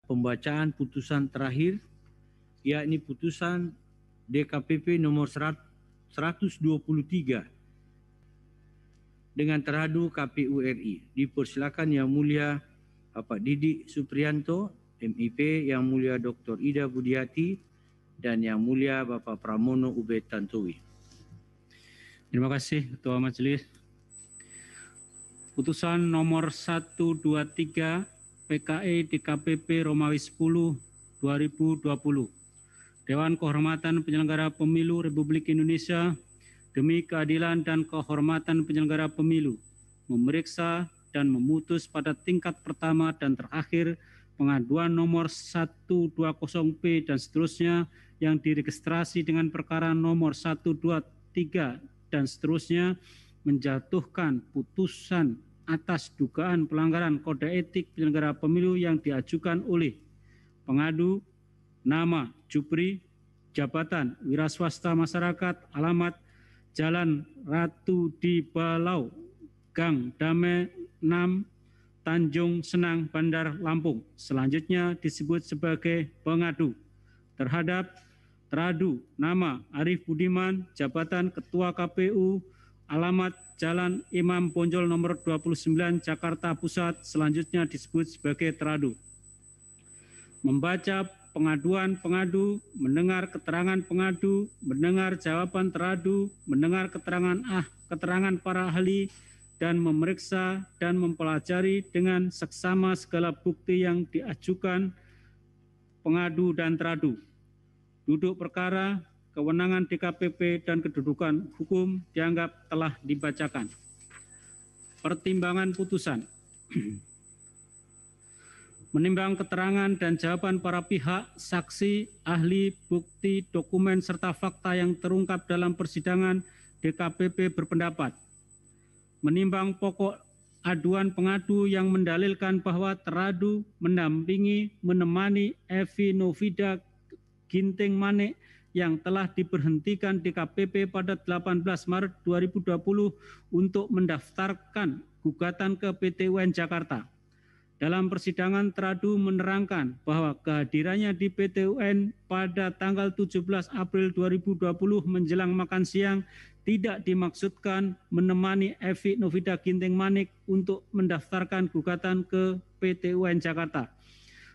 pembacaan putusan terakhir, yakni putusan DKPP nomor 123 dengan terhadu KPU RI. Dipersilakan Yang Mulia Bapak Didik Suprianto, MIP, Yang Mulia Dr. Ida Budiati, dan Yang Mulia Bapak Pramono Ubed Tantowi. Terima kasih Ketua Majelis. Putusan nomor 123 PKE DKPP Romawi 10 2020. Dewan Kehormatan Penyelenggara Pemilu Republik Indonesia demi keadilan dan kehormatan penyelenggara pemilu memeriksa dan memutus pada tingkat pertama dan terakhir pengaduan nomor 120P dan seterusnya yang diregistrasi dengan perkara nomor 123 dan seterusnya, menjatuhkan putusan atas dugaan pelanggaran kode etik penyelenggara pemilu yang diajukan oleh pengadu, nama, jupri, jabatan, wiraswasta masyarakat, alamat, Jalan Ratu di Balau, Gang Dame 6, Tanjung Senang, Bandar Lampung. Selanjutnya disebut sebagai pengadu terhadap teradu nama Arif Budiman, jabatan Ketua KPU, alamat Jalan Imam Bonjol nomor 29, Jakarta Pusat. Selanjutnya disebut sebagai teradu. Membaca pengaduan pengadu, mendengar keterangan pengadu, mendengar jawaban teradu, mendengar keterangan para ahli, dan memeriksa dan mempelajari dengan seksama segala bukti yang diajukan pengadu dan teradu. Duduk perkara, kewenangan DKPP, dan kedudukan hukum dianggap telah dibacakan. Pertimbangan putusan. Menimbang keterangan dan jawaban para pihak, saksi, ahli, bukti, dokumen, serta fakta yang terungkap dalam persidangan, DKPP berpendapat. Menimbang pokok aduan pengadu yang mendalilkan bahwa teradu mendampingi, menemani Evi Novida Ginting Manik yang telah diberhentikan DKPP pada 18 Maret 2020 untuk mendaftarkan gugatan ke PT UN Jakarta. Dalam persidangan, teradu menerangkan bahwa kehadirannya di PT UN pada tanggal 17 April 2020 menjelang makan siang tidak dimaksudkan menemani Evi Novida Ginting Manik untuk mendaftarkan gugatan ke PT UN Jakarta.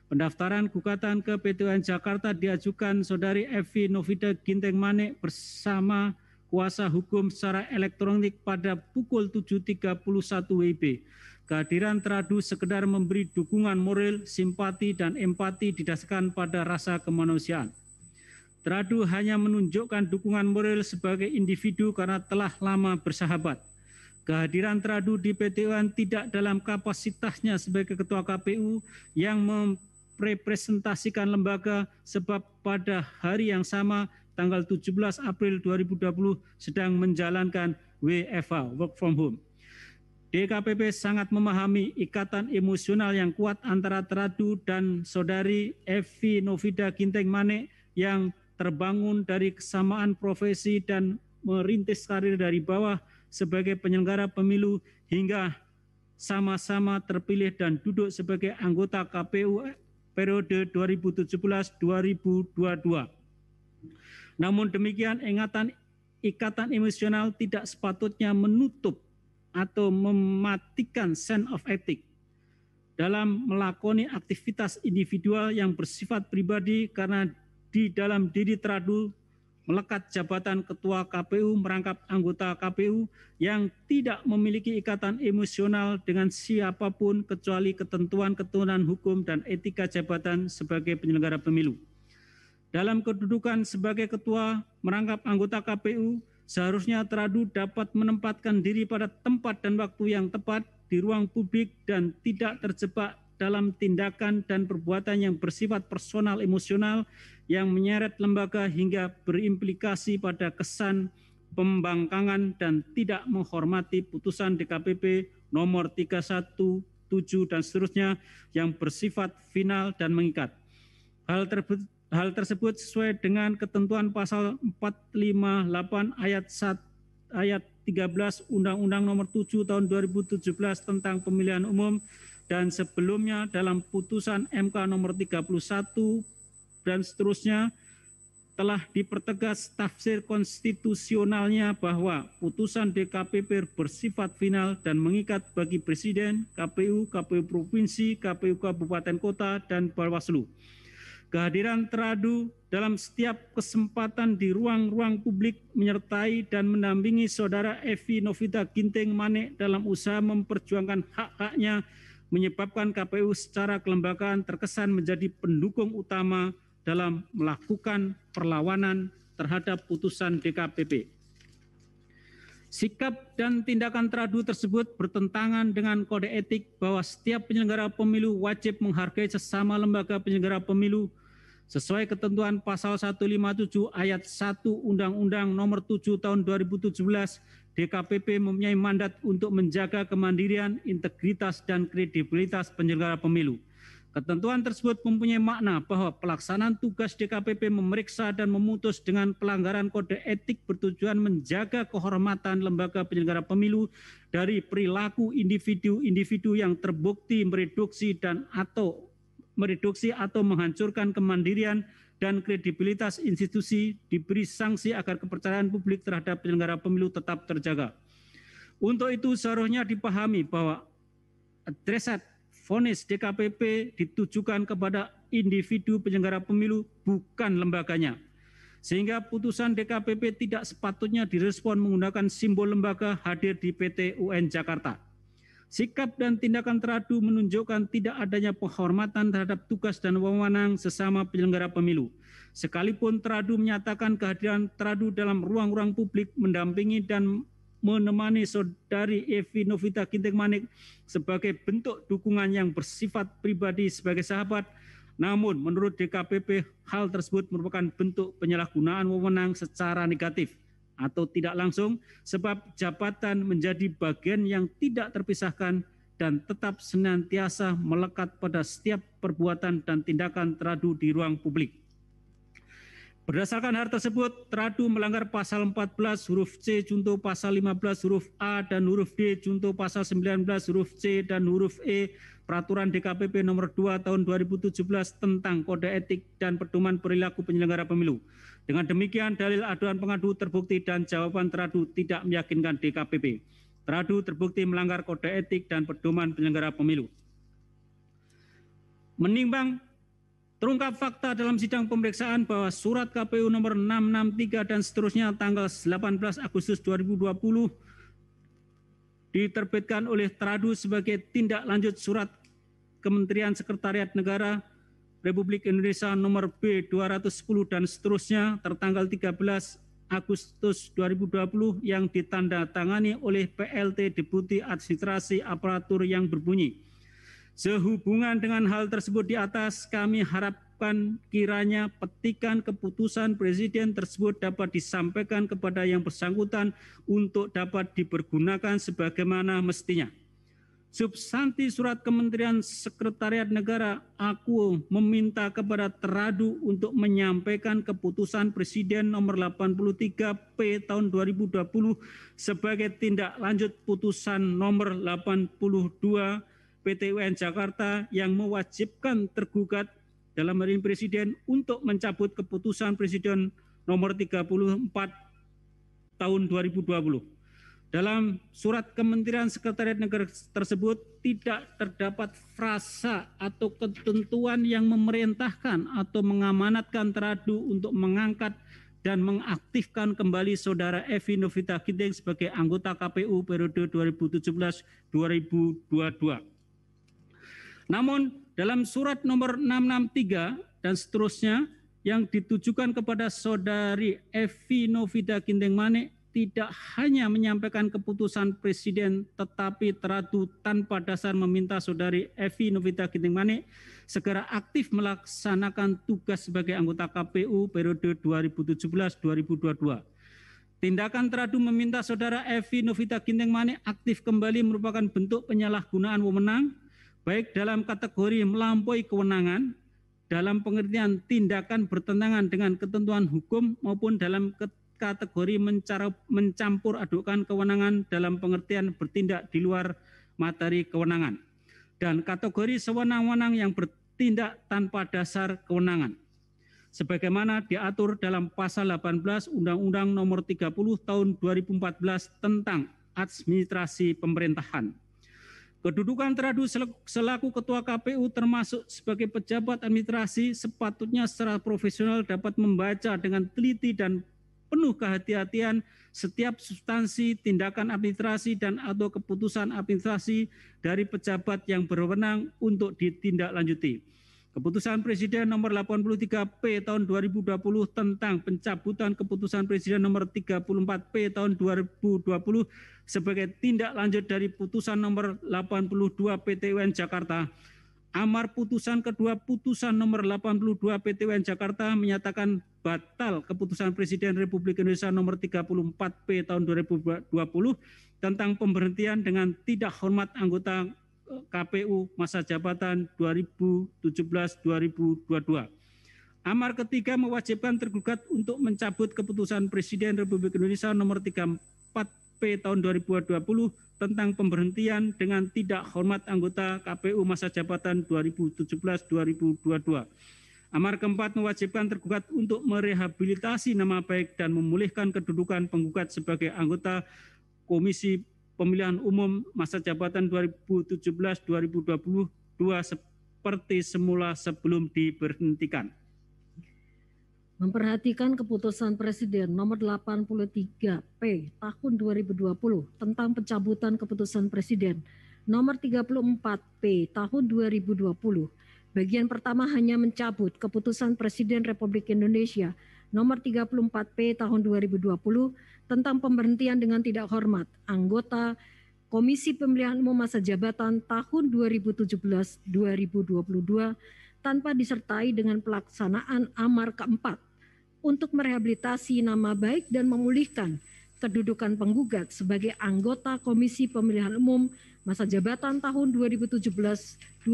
Pendaftaran gugatan ke PT UN Jakarta diajukan Saudari Evi Novida Ginting Manik bersama kuasa hukum secara elektronik pada pukul 7.31 WIB. Kehadiran teradu sekedar memberi dukungan moral, simpati, dan empati didasarkan pada rasa kemanusiaan. Teradu hanya menunjukkan dukungan moral sebagai individu karena telah lama bersahabat. Kehadiran teradu di PT UN tidak dalam kapasitasnya sebagai Ketua KPU yang merepresentasikan lembaga, sebab pada hari yang sama tanggal 17 April 2020 sedang menjalankan WFH, work from home. DKPP sangat memahami ikatan emosional yang kuat antara teradu dan Saudari Evi Novida Ginting Manik yang terbangun dari kesamaan profesi dan merintis karir dari bawah sebagai penyelenggara pemilu hingga sama-sama terpilih dan duduk sebagai anggota KPU periode 2017-2022. Namun demikian, ikatan emosional tidak sepatutnya menutup atau mematikan sense of ethic dalam melakoni aktivitas individual yang bersifat pribadi, karena di dalam diri teradu melekat jabatan Ketua KPU merangkap anggota KPU yang tidak memiliki ikatan emosional dengan siapapun kecuali ketentuan-ketentuan hukum dan etika jabatan sebagai penyelenggara pemilu. Dalam kedudukan sebagai ketua merangkap anggota KPU, seharusnya teradu dapat menempatkan diri pada tempat dan waktu yang tepat di ruang publik dan tidak terjebak dalam tindakan dan perbuatan yang bersifat personal emosional yang menyeret lembaga hingga berimplikasi pada kesan pembangkangan dan tidak menghormati putusan DKPP nomor 317 dan seterusnya yang bersifat final dan mengikat. Hal tersebut sesuai dengan ketentuan pasal 458 ayat 13 Undang-Undang nomor 7 tahun 2017 tentang pemilihan umum dan sebelumnya dalam putusan MK nomor 31 dan seterusnya telah dipertegas tafsir konstitusionalnya bahwa putusan DKPP bersifat final dan mengikat bagi Presiden, KPU, KPU Provinsi, KPU Kabupaten Kota, dan Bawaslu. Kehadiran teradu dalam setiap kesempatan di ruang-ruang publik menyertai dan mendampingi Saudara Evi Novita Ginting Manik dalam usaha memperjuangkan hak-haknya menyebabkan KPU secara kelembagaan terkesan menjadi pendukung utama dalam melakukan perlawanan terhadap putusan DKPP. Sikap dan tindakan teradu tersebut bertentangan dengan kode etik bahwa setiap penyelenggara pemilu wajib menghargai sesama lembaga penyelenggara pemilu sesuai ketentuan pasal 157 ayat 1 Undang-Undang nomor 7 tahun 2017. DKPP mempunyai mandat untuk menjaga kemandirian, integritas, dan kredibilitas penyelenggara pemilu. Ketentuan tersebut mempunyai makna bahwa pelaksanaan tugas DKPP memeriksa dan memutus dengan pelanggaran kode etik bertujuan menjaga kehormatan lembaga penyelenggara pemilu dari perilaku individu-individu yang terbukti mereduksi atau menghancurkan kemandirian dan kredibilitas institusi, diberi sanksi agar kepercayaan publik terhadap penyelenggara pemilu tetap terjaga. Untuk itu seharusnya dipahami bahwa adresat vonis DKPP ditujukan kepada individu penyelenggara pemilu, bukan lembaganya. Sehingga putusan DKPP tidak sepatutnya direspon menggunakan simbol lembaga hadir di PT UN Jakarta. Sikap dan tindakan teradu menunjukkan tidak adanya penghormatan terhadap tugas dan wewenang sesama penyelenggara pemilu. Sekalipun teradu menyatakan kehadiran teradu dalam ruang-ruang publik mendampingi dan menemani Saudari Evi Novita Ginting Manik sebagai bentuk dukungan yang bersifat pribadi sebagai sahabat, namun menurut DKPP hal tersebut merupakan bentuk penyalahgunaan wewenang secara negatif atau tidak langsung sebab jabatan menjadi bagian yang tidak terpisahkan dan tetap senantiasa melekat pada setiap perbuatan dan tindakan teradu di ruang publik. Berdasarkan hal tersebut, teradu melanggar pasal 14 huruf C junto pasal 15 huruf A dan huruf D junto pasal 19 huruf C dan huruf E Peraturan DKPP nomor 2 tahun 2017 tentang kode etik dan pedoman perilaku penyelenggara pemilu. Dengan demikian, dalil aduan pengadu terbukti dan jawaban teradu tidak meyakinkan DKPP. Teradu terbukti melanggar kode etik dan pedoman penyelenggara pemilu. Menimbang terungkap fakta dalam sidang pemeriksaan bahwa surat KPU nomor 663 dan seterusnya tanggal 18 Agustus 2020 diterbitkan oleh teradu sebagai tindak lanjut surat Kementerian Sekretariat Negara Republik Indonesia nomor B210 dan seterusnya tertanggal 13 Agustus 2020 yang ditandatangani oleh PLT Deputi Administrasi Aparatur yang berbunyi. Sehubungan dengan hal tersebut di atas, kami harapkan kiranya petikan keputusan Presiden tersebut dapat disampaikan kepada yang bersangkutan untuk dapat dipergunakan sebagaimana mestinya. Substansi surat Kementerian Sekretariat Negara, aku meminta kepada teradu untuk menyampaikan keputusan Presiden nomor 83P tahun 2020 sebagai tindak lanjut putusan nomor 82 PT UN Jakarta yang mewajibkan tergugat dalam hal ini Presiden untuk mencabut keputusan Presiden nomor 34 tahun 2020. Dalam surat Kementerian Sekretariat Negara tersebut tidak terdapat frasa atau ketentuan yang memerintahkan atau mengamanatkan teradu untuk mengangkat dan mengaktifkan kembali Saudara Evi Novita Ginting sebagai anggota KPU periode 2017-2022. Namun dalam surat nomor 663 dan seterusnya yang ditujukan kepada Saudari Evi Novita Ginting Manik tidak hanya menyampaikan keputusan Presiden tetapi teradu tanpa dasar meminta Saudari Evi Novita Ginting Manik segera aktif melaksanakan tugas sebagai anggota KPU periode 2017-2022. Tindakan teradu meminta Saudara Evi Novita Ginting Manik aktif kembali merupakan bentuk penyalahgunaan wewenang baik dalam kategori melampaui kewenangan dalam pengertian tindakan bertentangan dengan ketentuan hukum maupun dalam kategori mencampur adukan kewenangan dalam pengertian bertindak di luar materi kewenangan. dan kategori sewenang-wenang yang bertindak tanpa dasar kewenangan, sebagaimana diatur dalam pasal 18 Undang-Undang Nomor 30 Tahun 2014 tentang administrasi pemerintahan. Kedudukan Tradu selaku Ketua KPU termasuk sebagai pejabat administrasi sepatutnya secara profesional dapat membaca dengan teliti dan penuh kehati-hatian setiap substansi tindakan administrasi dan atau keputusan administrasi dari pejabat yang berwenang untuk ditindaklanjuti. Keputusan Presiden nomor 83P tahun 2020 tentang pencabutan keputusan Presiden nomor 34P tahun 2020 sebagai tindak lanjut dari putusan nomor 82 PT UN Jakarta. Amar putusan kedua putusan nomor 82 PT UN Jakarta menyatakan batal keputusan Presiden Republik Indonesia nomor 34P tahun 2020 tentang pemberhentian dengan tidak hormat anggota KPU masa jabatan 2017-2022. Amar ketiga mewajibkan tergugat untuk mencabut keputusan Presiden Republik Indonesia nomor 34P tahun 2020 tentang pemberhentian dengan tidak hormat anggota KPU masa jabatan 2017-2022. Amar keempat mewajibkan tergugat untuk merehabilitasi nama baik dan memulihkan kedudukan penggugat sebagai anggota Komisi Pemilihan Umum masa jabatan 2017-2022 seperti semula sebelum diberhentikan. Memperhatikan keputusan Presiden nomor 83P tahun 2020 tentang pencabutan keputusan Presiden nomor 34P tahun 2020. Bagian pertama hanya mencabut keputusan Presiden Republik Indonesia nomor 34P tahun 2020 tentang pemberhentian dengan tidak hormat anggota Komisi Pemilihan Umum masa jabatan tahun 2017-2022 tanpa disertai dengan pelaksanaan amar keempat untuk merehabilitasi nama baik dan memulihkan kedudukan penggugat sebagai anggota Komisi Pemilihan Umum masa jabatan tahun 2017-2022.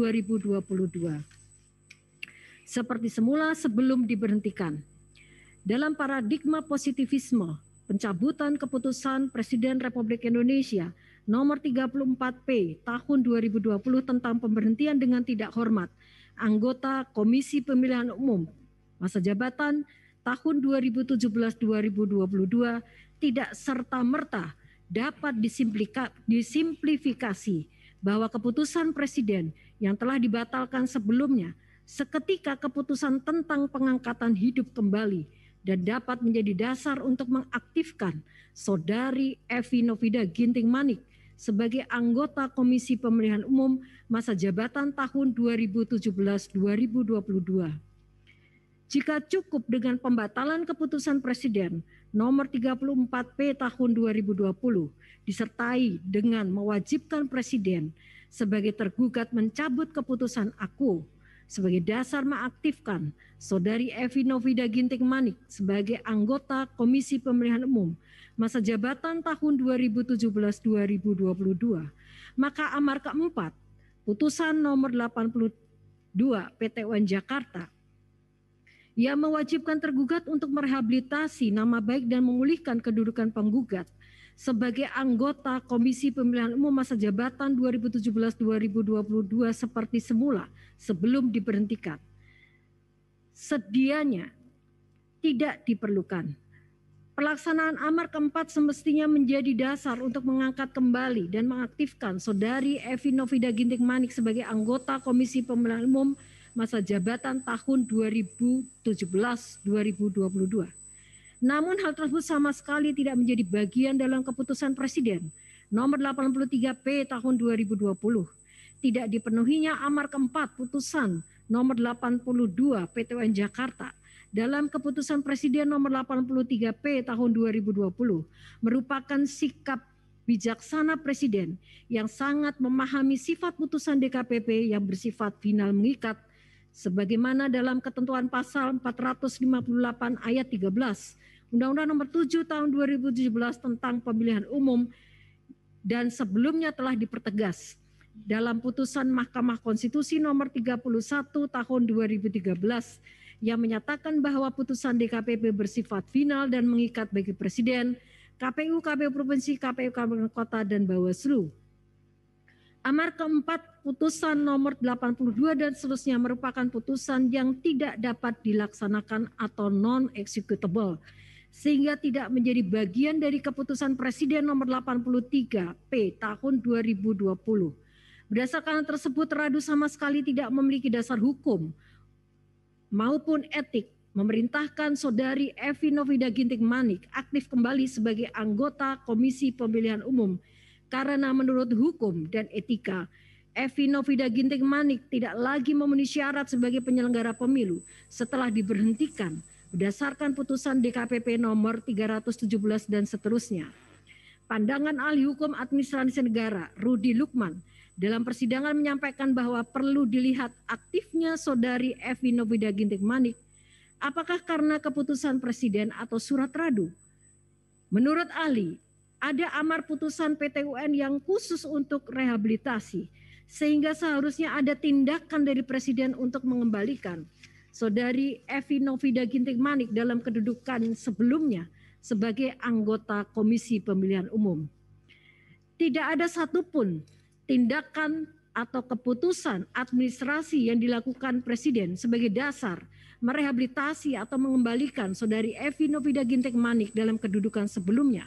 Seperti semula sebelum diberhentikan. Dalam paradigma positivisme, pencabutan keputusan Presiden Republik Indonesia nomor 34P tahun 2020 tentang pemberhentian dengan tidak hormat anggota Komisi Pemilihan Umum masa jabatan tahun 2017-2022 tidak serta-merta dapat disimplifikasi bahwa keputusan Presiden yang telah dibatalkan sebelumnya seketika keputusan tentang pengangkatan hidup kembali dan dapat menjadi dasar untuk mengaktifkan Saudari Evi Novida Ginting Manik sebagai anggota Komisi Pemilihan Umum masa jabatan tahun 2017-2022. Jika cukup dengan pembatalan keputusan Presiden nomor 34P tahun 2020 disertai dengan mewajibkan Presiden sebagai tergugat mencabut keputusan aku sebagai dasar mengaktifkan Saudari Evi Novida Ginting Manik sebagai anggota Komisi Pemilihan Umum masa jabatan tahun 2017-2022, maka amar keempat putusan nomor 82 PT UN Jakarta yang mewajibkan tergugat untuk merehabilitasi nama baik dan memulihkan kedudukan penggugat sebagai anggota Komisi Pemilihan Umum masa jabatan 2017-2022 seperti semula sebelum diberhentikan. Sedianya tidak diperlukan. Pelaksanaan amar keempat semestinya menjadi dasar untuk mengangkat kembali dan mengaktifkan Saudari Evi Novida Ginting Manik sebagai anggota Komisi Pemilihan Umum masa jabatan tahun 2017-2022. Namun hal tersebut sama sekali tidak menjadi bagian dalam keputusan Presiden nomor 83P tahun 2020. Tidak dipenuhinya amar keempat putusan nomor 82 PT UN Jakarta dalam keputusan Presiden nomor 83P tahun 2020 merupakan sikap bijaksana Presiden yang sangat memahami sifat putusan DKPP yang bersifat final mengikat sebagaimana dalam ketentuan pasal 458 ayat 13 Undang-Undang Nomor 7 Tahun 2017 tentang Pemilihan Umum dan sebelumnya telah dipertegas dalam putusan Mahkamah Konstitusi Nomor 31 Tahun 2013 yang menyatakan bahwa putusan DKPP bersifat final dan mengikat bagi Presiden, KPU, KPU Provinsi, KPU Kabupaten Kota, dan Bawaslu. Amar keempat, putusan nomor 82 dan seterusnya merupakan putusan yang tidak dapat dilaksanakan atau non-executable, sehingga tidak menjadi bagian dari keputusan Presiden nomor 83 P tahun 2020. Berdasarkan hal tersebut, teradu sama sekali tidak memiliki dasar hukum maupun etik memerintahkan Saudari Evi Novida Ginting Manik aktif kembali sebagai anggota Komisi Pemilihan Umum karena menurut hukum dan etika, Evi Novida Ginting Manik tidak lagi memenuhi syarat sebagai penyelenggara pemilu setelah diberhentikan berdasarkan putusan DKPP nomor 317 dan seterusnya. Pandangan ahli hukum administrasi negara Rudi Lukman dalam persidangan menyampaikan bahwa perlu dilihat aktifnya Saudari Evi Novida Ginting Manik apakah karena keputusan presiden atau surat radu. Menurut ahli, ada amar putusan PT UN yang khusus untuk rehabilitasi, sehingga seharusnya ada tindakan dari presiden untuk mengembalikan Saudari Evi Novida Ginting Manik dalam kedudukan sebelumnya sebagai anggota Komisi Pemilihan Umum. Tidak ada satupun tindakan atau keputusan administrasi yang dilakukan presiden sebagai dasar merehabilitasi atau mengembalikan Saudari Evi Novida Ginting Manik dalam kedudukan sebelumnya,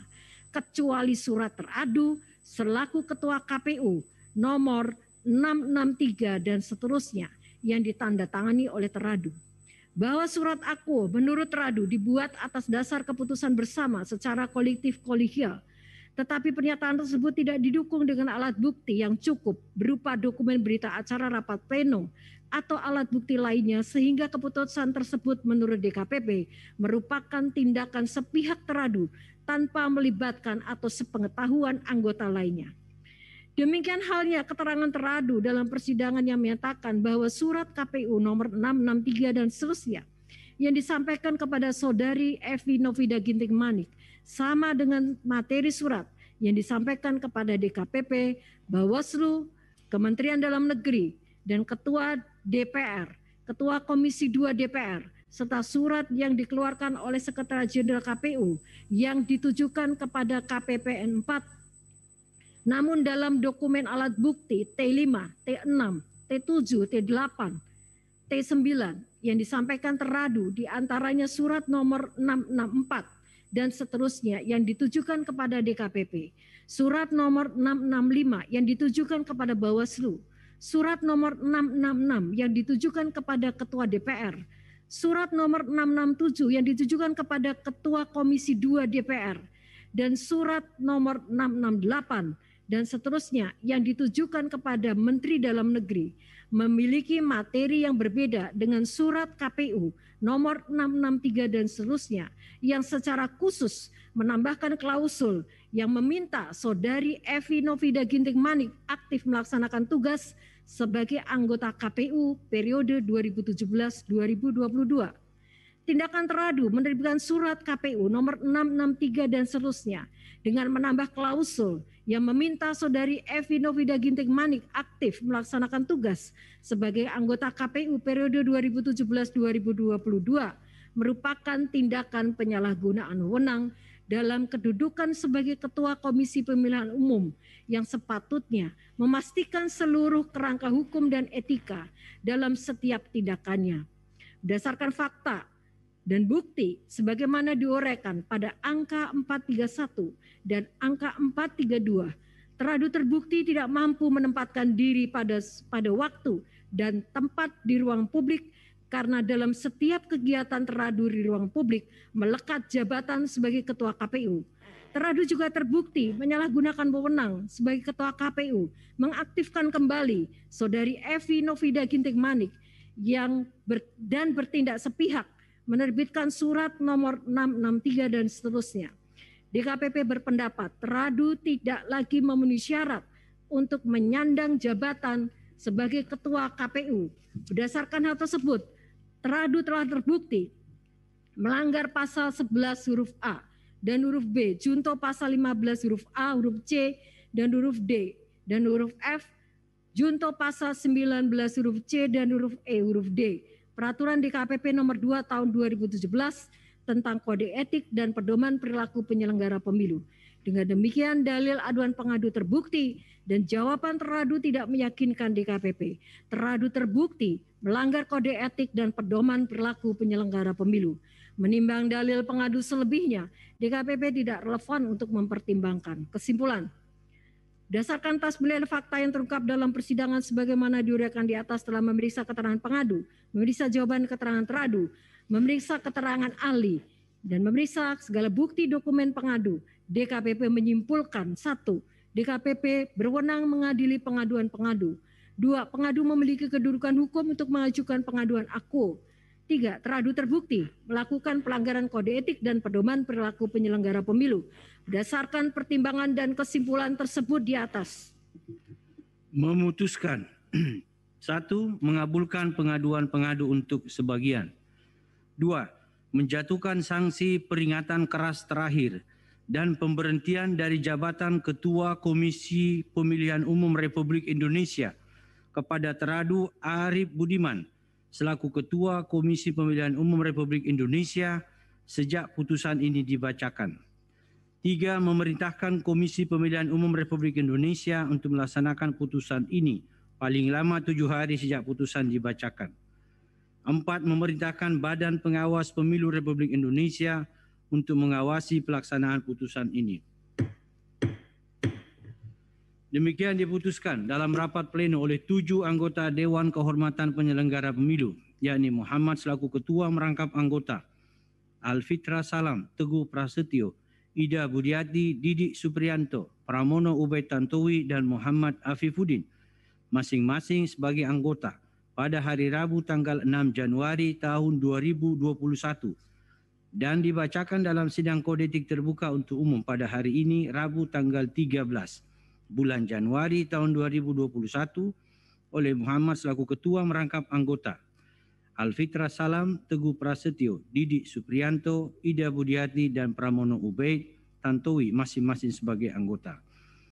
kecuali surat teradu selaku Ketua KPU nomor 663 dan seterusnya yang ditandatangani oleh teradu. Bahwa surat akuo menurut teradu dibuat atas dasar keputusan bersama secara kolektif kolegial, tetapi pernyataan tersebut tidak didukung dengan alat bukti yang cukup berupa dokumen berita acara rapat pleno atau alat bukti lainnya, sehingga keputusan tersebut menurut DKPP merupakan tindakan sepihak teradu tanpa melibatkan atau sepengetahuan anggota lainnya. Demikian halnya keterangan teradu dalam persidangan yang menyatakan bahwa surat KPU nomor 663 dan seterusnya yang disampaikan kepada Saudari Evi Novida Ginting Manik sama dengan materi surat yang disampaikan kepada DKPP, Bawaslu, Kementerian Dalam Negeri, dan Ketua DPR, Ketua Komisi 2 DPR, serta surat yang dikeluarkan oleh Sekretaris Jenderal KPU yang ditujukan kepada KPPN 4. Namun dalam dokumen alat bukti T5, T6, T7, T8, T9 yang disampaikan teradu diantaranya surat nomor 664 dan seterusnya yang ditujukan kepada DKPP, surat nomor 665 yang ditujukan kepada Bawaslu, surat nomor 666 yang ditujukan kepada Ketua DPR, surat nomor 667 yang ditujukan kepada Ketua Komisi 2 DPR, dan surat nomor 668 dan seterusnya yang ditujukan kepada Menteri Dalam Negeri memiliki materi yang berbeda dengan surat KPU nomor 663 dan seterusnya yang secara khusus menambahkan klausul yang meminta Saudari Evi Novida Ginting Manik aktif melaksanakan tugas sebagai anggota KPU periode 2017-2022. Tindakan teradu menerbitkan surat KPU nomor 663 dan seterusnya dengan menambah klausul yang meminta Saudari Evi Novida Ginting Manik aktif melaksanakan tugas sebagai anggota KPU periode 2017-2022 merupakan tindakan penyalahgunaan wewenang dalam kedudukan sebagai Ketua Komisi Pemilihan Umum yang sepatutnya memastikan seluruh kerangka hukum dan etika dalam setiap tindakannya. Berdasarkan fakta dan bukti sebagaimana diuraikan pada angka 431 dan angka 432, teradu terbukti tidak mampu menempatkan diri pada waktu dan tempat di ruang publik karena dalam setiap kegiatan teradu di ruang publik melekat jabatan sebagai Ketua KPU. Teradu juga terbukti menyalahgunakan wewenang sebagai Ketua KPU mengaktifkan kembali Saudari Evi Novida Ginting Manik dan bertindak sepihak menerbitkan surat nomor 663 dan seterusnya. DKPP berpendapat teradu tidak lagi memenuhi syarat untuk menyandang jabatan sebagai Ketua KPU. Berdasarkan hal tersebut, teradu telah terbukti melanggar pasal 11 huruf A dan huruf B, junto pasal 15 huruf A, huruf C, dan huruf D, dan huruf F, junto pasal 19 huruf C dan huruf E, huruf D, Peraturan DKPP nomor 2 tahun 2017 tentang Kode Etik dan Pedoman Perilaku Penyelenggara Pemilu. Dengan demikian dalil aduan pengadu terbukti dan jawaban teradu tidak meyakinkan DKPP. Teradu terbukti melanggar kode etik dan pedoman perilaku penyelenggara pemilu. Menimbang dalil pengadu selebihnya, DKPP tidak relevan untuk mempertimbangkan. Kesimpulan, berdasarkan atas belian fakta yang terungkap dalam persidangan sebagaimana diuraikan di atas telah memeriksa keterangan pengadu, memeriksa jawaban keterangan teradu, memeriksa keterangan ahli, dan memeriksa segala bukti dokumen pengadu, DKPP menyimpulkan 1. DKPP berwenang mengadili pengaduan pengadu. 2. Pengadu memiliki kedudukan hukum untuk mengajukan pengaduan aku. 3. Teradu terbukti melakukan pelanggaran kode etik dan pedoman perilaku penyelenggara pemilu. Berdasarkan pertimbangan dan kesimpulan tersebut di atas. Memutuskan 1. Mengabulkan pengaduan pengadu untuk sebagian. 2. Menjatuhkan sanksi peringatan keras terakhir dan pemberhentian dari jabatan Ketua Komisi Pemilihan Umum Republik Indonesia kepada Teradu Arif Budiman selaku Ketua Komisi Pemilihan Umum Republik Indonesia sejak putusan ini dibacakan. 3. Memerintahkan Komisi Pemilihan Umum Republik Indonesia untuk melaksanakan putusan ini paling lama 7 hari sejak putusan dibacakan. 4. Memerintahkan Badan Pengawas Pemilu Republik Indonesia untuk mengawasi pelaksanaan putusan ini. Demikian diputuskan dalam rapat pleno oleh 7 anggota Dewan Kehormatan Penyelenggara Pemilu, yakni Muhammad selaku Ketua Merangkap Anggota, Alfitra Salam, Teguh Prasetyo, Ida Budiati, Didik Supriyanto, Pramono Ubaid Tantowi, dan Muhammad Afifuddin, masing-masing sebagai anggota pada hari Rabu tanggal 6 Januari tahun 2021 dan dibacakan dalam sidang kode etik terbuka untuk umum pada hari ini Rabu tanggal 13 bulan Januari tahun 2021 oleh Muhammad selaku Ketua Merangkap Anggota, Alfitra Salam, Teguh Prasetyo, Didik Supriyanto, Ida Budiati, dan Pramono Ubaid Tantowi masing-masing sebagai anggota.